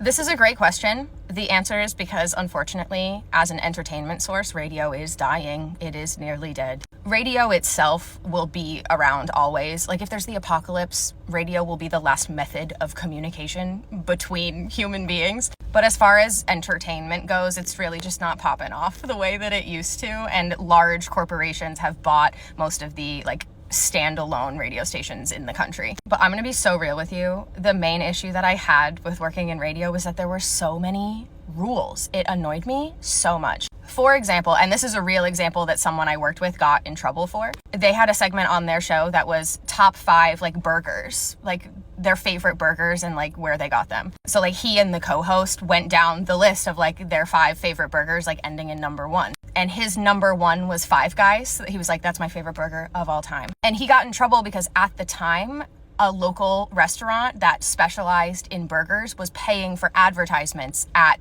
This is a great question. The answer is because, unfortunately, as an entertainment source, radio is dying. It is nearly dead. Radio itself will be around always. Like, if there's the apocalypse, radio will be the last method of communication between human beings. But as far as entertainment goes, it's really just not popping off the way that it used to. And large corporations have bought most of the, standalone radio stations in the country. But I'm gonna be so real with you. The main issue that I had with working in radio was that there were so many rules. It annoyed me so much. For example, and this is a real example that someone I worked with got in trouble for, they had a segment on their show that was top 5 burgers, their favorite burgers and where they got them. So he and the co-host went down the list of their 5 favorite burgers, ending in number 1. And his number 1 was Five Guys. He was like, that's my favorite burger of all time. And he got in trouble because at the time, a local restaurant that specialized in burgers was paying for advertisements at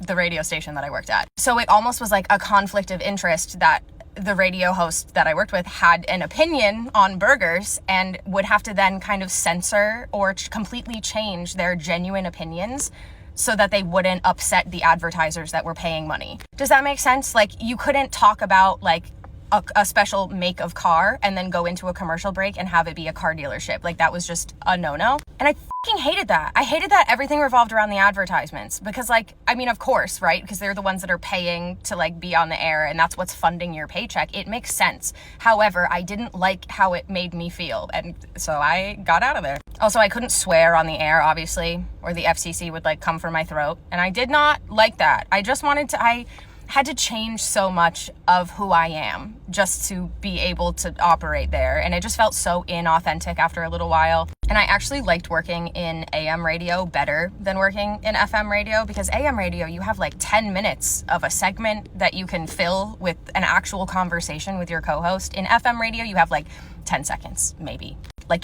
the radio station that I worked at. So it almost was like a conflict of interest that the radio host that I worked with had an opinion on burgers and would have to then kind of censor or completely change their genuine opinions so that they wouldn't upset the advertisers that were paying money. Does that make sense? You couldn't talk about a special make of car and then go into a commercial break and have it be a car dealership. That was just a no-no. And I fucking hated that. I hated that everything revolved around the advertisements because of course, right? Because they're the ones that are paying to be on the air and that's what's funding your paycheck. It makes sense. However, I didn't like how it made me feel. And so I got out of there. Also, I couldn't swear on the air, obviously, or the FCC would come for my throat. And I did not like that. I had to change so much of who I am just to be able to operate there. And it just felt so inauthentic after a little while. And I actually liked working in AM radio better than working in FM radio because AM radio, you have 10 minutes of a segment that you can fill with an actual conversation with your co-host. In FM radio, you have 10 seconds, maybe.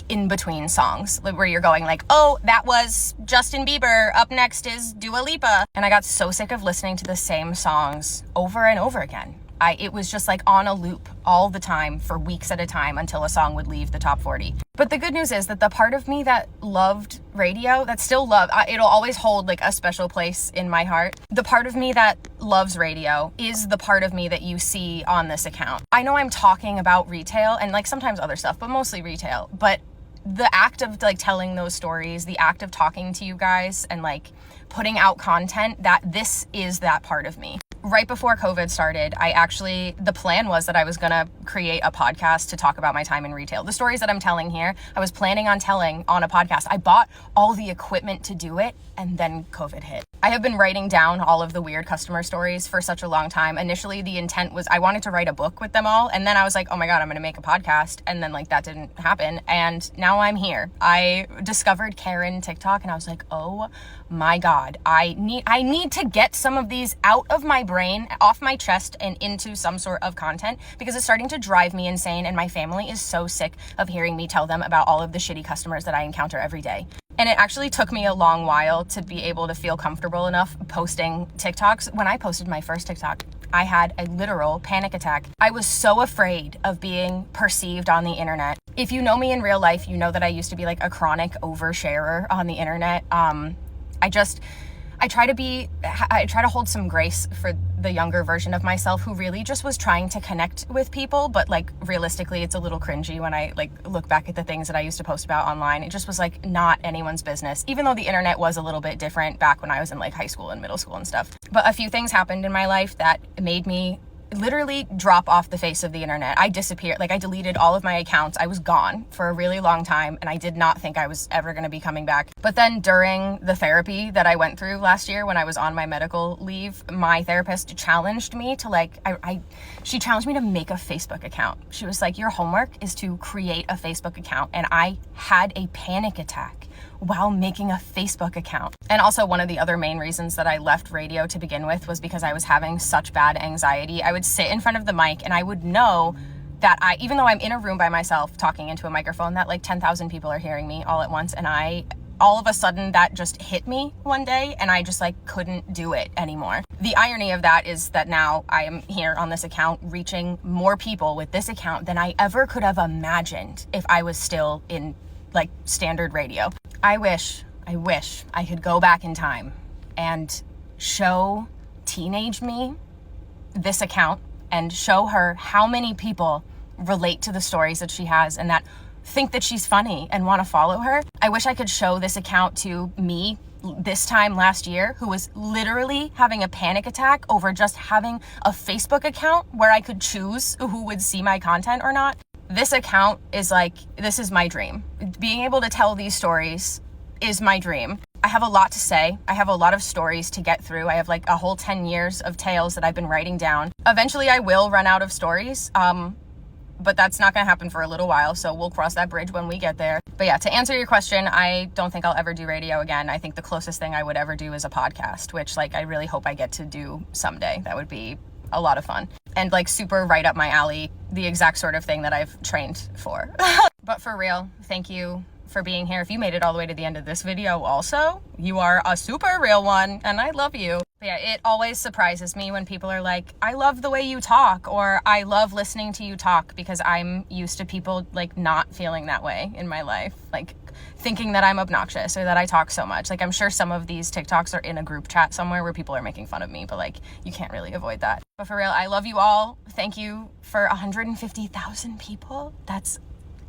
In between songs where you're going oh, that was Justin Bieber. Up next is Dua Lipa. And I got so sick of listening to the same songs over and over again. It was just on a loop all the time for weeks at a time until a song would leave the top 40. But the good news is that the part of me that loved radio, that still it'll always hold a special place in my heart. The part of me that loves radio is the part of me that you see on this account. I know I'm talking about retail and sometimes other stuff, but mostly retail. But the act of telling those stories, the act of talking to you guys and putting out content, this is that part of me. Right before COVID started, the plan was that I was gonna create a podcast to talk about my time in retail. The stories that I'm telling here, I was planning on telling on a podcast. I bought all the equipment to do it, and then COVID hit. I have been writing down all of the weird customer stories for such a long time. Initially, the intent was I wanted to write a book with them all, and then I was like, oh my God, I'm gonna make a podcast, and then that didn't happen, and now I'm here. I discovered Karen TikTok, and I was like, oh my God, I need to get some of these out of my brain, off my chest, and into some sort of content because it's starting to drive me insane, and my family is so sick of hearing me tell them about all of the shitty customers that I encounter every day. And it actually took me a long while to be able to feel comfortable enough posting TikToks. When I posted my first TikTok, I had a literal panic attack. I was so afraid of being perceived on the internet. If you know me in real life, you know that I used to be a chronic oversharer on the internet. I try to hold some grace for the younger version of myself who really just was trying to connect with people. But realistically, it's a little cringy when I look back at the things that I used to post about online. It just was not anyone's business, even though the internet was a little bit different back when I was in high school and middle school and stuff. But a few things happened in my life that made me literally drop off the face of the internet. I disappeared. I deleted all of my accounts. I was gone for a really long time, and I did not think I was ever going to be coming back. But then during the therapy that I went through last year when I was on my medical leave, my therapist challenged me to she challenged me to make a Facebook account. She was like, your homework is to create a Facebook account. And I had a panic attack while making a Facebook account. And also one of the other main reasons that I left radio to begin with was because I was having such bad anxiety. I would sit in front of the mic and I would know that even though I'm in a room by myself talking into a microphone, that 10,000 people are hearing me all at once. And all of a sudden that just hit me one day and I just couldn't do it anymore. The irony of that is that now I am here on this account reaching more people with this account than I ever could have imagined if I was still in standard radio. I wish I could go back in time and show teenage me this account and show her how many people relate to the stories that she has and that think that she's funny and want to follow her. I wish I could show this account to me this time last year, who was literally having a panic attack over just having a Facebook account where I could choose who would see my content or not. This account is like, this is my dream. Being able to tell these stories is my dream. I have a lot to say. I have a lot of stories to get through. I have like a whole 10 years of tales that I've been writing down. Eventually I will run out of stories. But that's not going to happen for a little while, so we'll cross that bridge when we get there. But yeah, to answer your question, I don't think I'll ever do radio again. I think the closest thing I would ever do is a podcast, which like I really hope I get to do someday. That would be a lot of fun and like super right up my alley, the exact sort of thing that I've trained for. But for real, thank you for being here. If you made it all the way to the end of this video also, you are a super real one and I love you. But yeah, it always surprises me when people are like, I love the way you talk, or I love listening to you talk, because I'm used to people like not feeling that way in my life, like thinking that I'm obnoxious or that I talk so much. Like I'm sure some of these TikToks are in a group chat somewhere where people are making fun of me, but like you can't really avoid that. But for real, I love you all. Thank you for 150,000 people. That's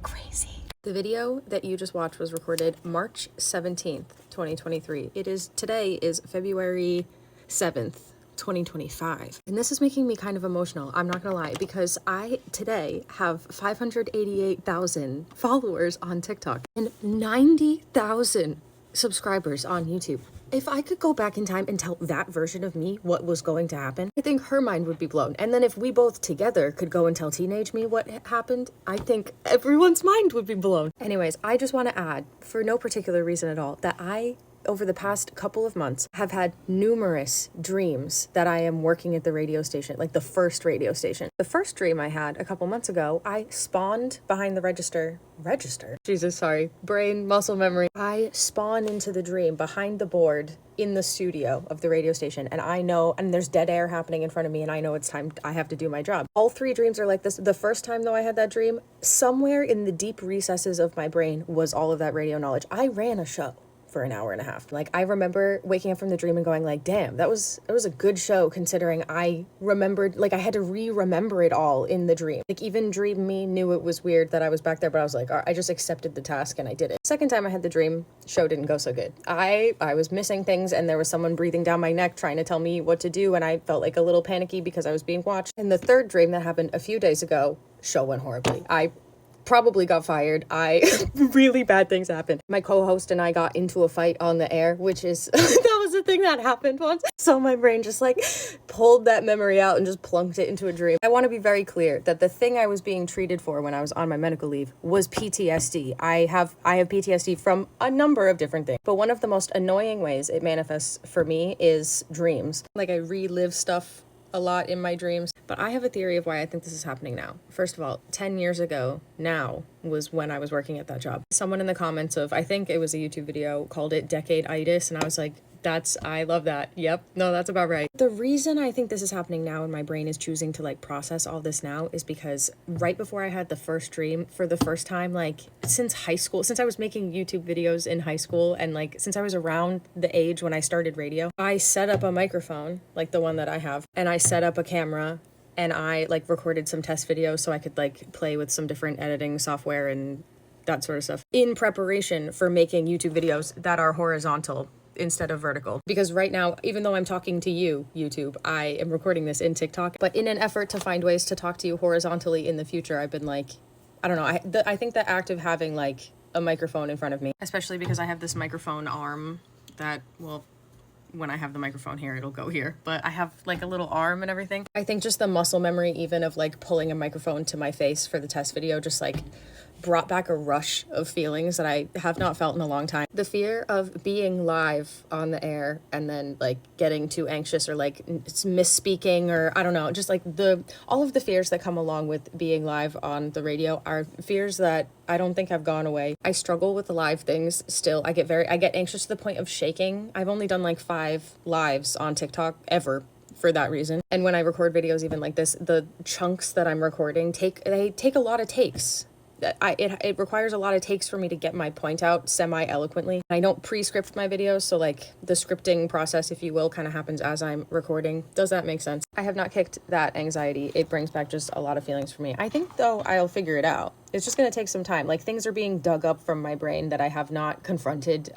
crazy. The video that you just watched was recorded March 17th, 2023. Today is February 7th, 2025. And this is making me kind of emotional, I'm not gonna lie, because I today have 588,000 followers on TikTok and 90,000 subscribers on YouTube. If I could go back in time and tell that version of me what was going to happen, I think her mind would be blown. And then if we both together could go and tell teenage me what happened, I think everyone's mind would be blown. Anyways, I just want to add, for no particular reason at all, that I, over the past couple of months, have had numerous dreams that I am working at the radio station, like the first radio station. The first dream I had a couple months ago, I spawned behind the register, Jesus, sorry, brain, muscle memory. I spawn into the dream behind the board in the studio of the radio station, and I know, and there's dead air happening in front of me, and I know it's time, I have to do my job. All three dreams are like this. The first time though I had that dream, somewhere in the deep recesses of my brain was all of that radio knowledge. I ran a show for an hour and a half. Like I remember waking up from the dream and going like, damn, that was a good show, considering I remembered, like I had to remember it all in the dream. Like even dream me knew it was weird that I was back there, but I was like, I just accepted the task and I did it. Second time I had the dream, show didn't go so good. I was missing things, and there was someone breathing down my neck trying to tell me what to do, and I felt like a little panicky because I was being watched. And the third dream that happened a few days ago, show went horribly. I probably got fired. Really bad things happened. My co-host and I got into a fight on the air, which is, that was the thing that happened once. So my brain just like pulled that memory out and just plunked it into a dream. I want to be very clear that the thing I was being treated for when I was on my medical leave was PTSD. I have PTSD from a number of different things, but one of the most annoying ways it manifests for me is dreams. Like I relive stuff a lot in my dreams. But I have a theory of why I think this is happening now. First of all, 10 years ago now was when I was working at that job. Someone in the comments of, I think it was a YouTube video, called it decade-itis, and I was like, I love that. Yep. No, that's about right. The reason I think this is happening now and my brain is choosing to like process all this now is because right before I had the first dream, for the first time, like since high school, since I was making YouTube videos in high school, and like since I was around the age when I started radio, I set up a microphone, like the one that I have, and I set up a camera, and I like recorded some test videos so I could like play with some different editing software and that sort of stuff in preparation for making YouTube videos that are horizontal instead of vertical. Because right now, even though I'm talking to you, YouTube, I am recording this in TikTok, but in an effort to find ways to talk to you horizontally in the future, I've been like, I don't know, I think the act of having like a microphone in front of me, especially because I have this microphone arm that, well, when I have the microphone here, it'll go here, but I have like a little arm and everything. I think just the muscle memory even of like pulling a microphone to my face for the test video just like brought back a rush of feelings that I have not felt in a long time. The fear of being live on the air and then like getting too anxious or like misspeaking, or I don't know, just like all of the fears that come along with being live on the radio are fears that I don't think have gone away. I struggle with the live things still. I get anxious to the point of shaking. I've only done like 5 lives on TikTok ever for that reason. And when I record videos even like this, the chunks that I'm recording take a lot of takes it requires a lot of takes for me to get my point out semi-eloquently. I don't pre-script my videos, so like the scripting process, if you will, kind of happens as I'm recording. Does that make sense? I have not kicked that anxiety. It brings back just a lot of feelings for me. I think though I'll figure it out. It's just gonna take some time. Like things are being dug up from my brain that I have not confronted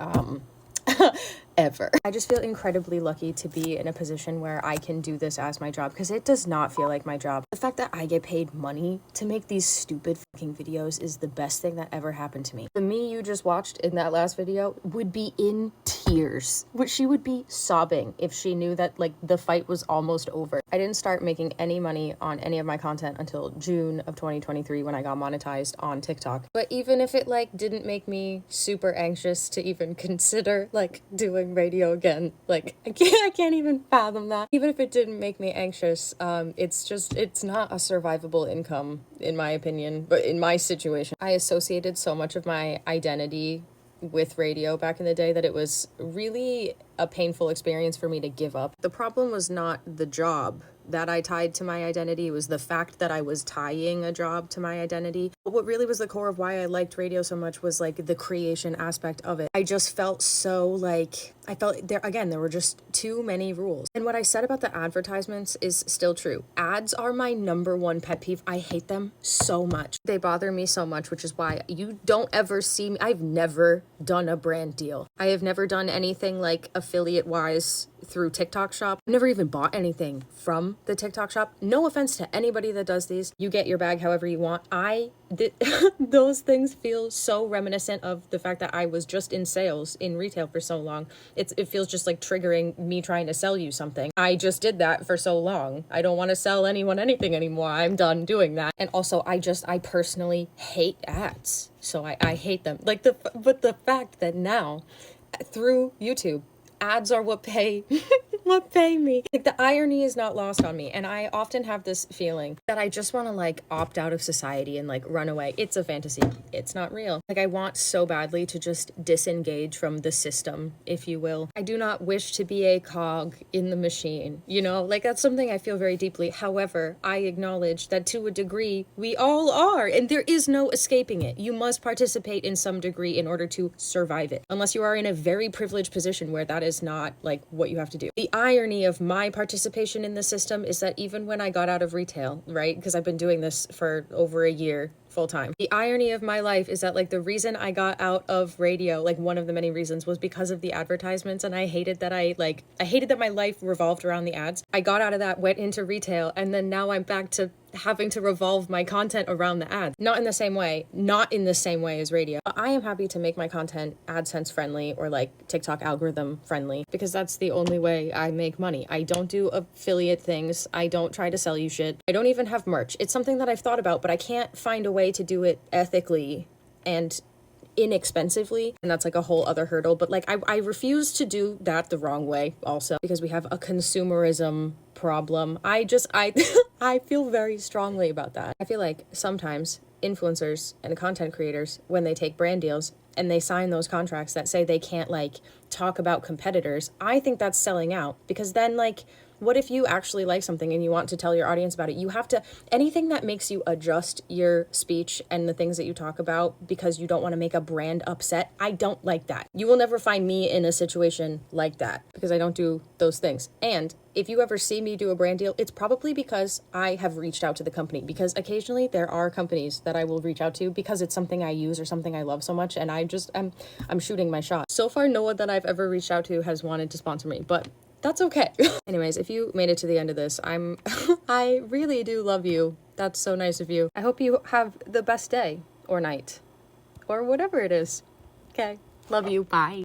ever. I just feel incredibly lucky to be in a position where I can do this as my job, because it does not feel like my job. The fact that I get paid money to make these stupid fucking videos is the best thing that ever happened to me. The me you just watched in that last video would be in tears, which she would be sobbing if she knew that like the fight was almost over. I didn't start making any money on any of my content until June of 2023 when I got monetized on TikTok. But even if it like didn't make me super anxious to even consider like doing radio again, like I can't even fathom that. Even if it didn't make me anxious, it's not a survivable income in my opinion. But in my situation, I associated so much of my identity with radio back in the day that it was really a painful experience for me to give up. The problem was not the job that I tied to my identity, it was the fact that I was tying a job to my identity. But what really was the core of why I liked radio so much was like the creation aspect of it. I just felt so like, I felt there were just too many rules. And what I said about the advertisements is still true. Ads are my number one pet peeve. I hate them so much. They bother me so much, which is why you don't ever see me. I've never done a brand deal. I have never done anything like affiliate wise through TikTok shop. I've never even bought anything from the TikTok shop. No offense to anybody that does these. You get your bag however you want. Those things feel so reminiscent of the fact that I was just in sales in retail for so long. It feels just like triggering me trying to sell you something. I just did that for so long. I don't want to sell anyone anything anymore. I'm done doing that. And also I personally hate ads. So I hate them. But the fact that now through YouTube, ads are what pay me. Like the irony is not lost on me. And I often have this feeling that I just want to like opt out of society and like run away. It's a fantasy. It's not real. Like I want so badly to just disengage from the system, if you will. I do not wish to be a cog in the machine, you know, like that's something I feel very deeply. However, I acknowledge that to a degree we all are, and there is no escaping it. You must participate in some degree in order to survive it, unless you are in a very privileged position where that is not like what you have to do. The irony of my participation in the system is that even when I got out of retail, right, because I've been doing this for over a year full time, the irony of my life is that like the reason I got out of radio, like one of the many reasons, was because of the advertisements. And I hated that my life revolved around the ads. I got out of that, went into retail, and then now I'm back to having to revolve my content around the ads. Not in the same way as radio. But I am happy to make my content AdSense friendly or like TikTok algorithm friendly, because that's the only way I make money. I don't do affiliate things. I don't try to sell you shit. I don't even have merch. It's something that I've thought about, but I can't find a way to do it ethically and inexpensively, and that's like a whole other hurdle. But like I refuse to do that the wrong way also, because we have a consumerism problem. I feel very strongly about that. I feel like sometimes influencers and content creators, when they take brand deals and they sign those contracts that say they can't like talk about competitors, I think that's selling out, because then like what if you actually like something and you want to tell your audience about it? You have to, anything that makes you adjust your speech and the things that you talk about because you don't want to make a brand upset, I don't like that. You will never find me in a situation like that, because I don't do those things. And if you ever see me do a brand deal, it's probably because I have reached out to the company, because occasionally there are companies that I will reach out to because it's something I use or something I love so much, and I'm shooting my shot. So far, no one that I've ever reached out to has wanted to sponsor me, but that's okay. Anyways, if you made it to the end of this, I really do love you. That's so nice of you. I hope you have the best day or night or whatever it is. Okay. Love you. Bye.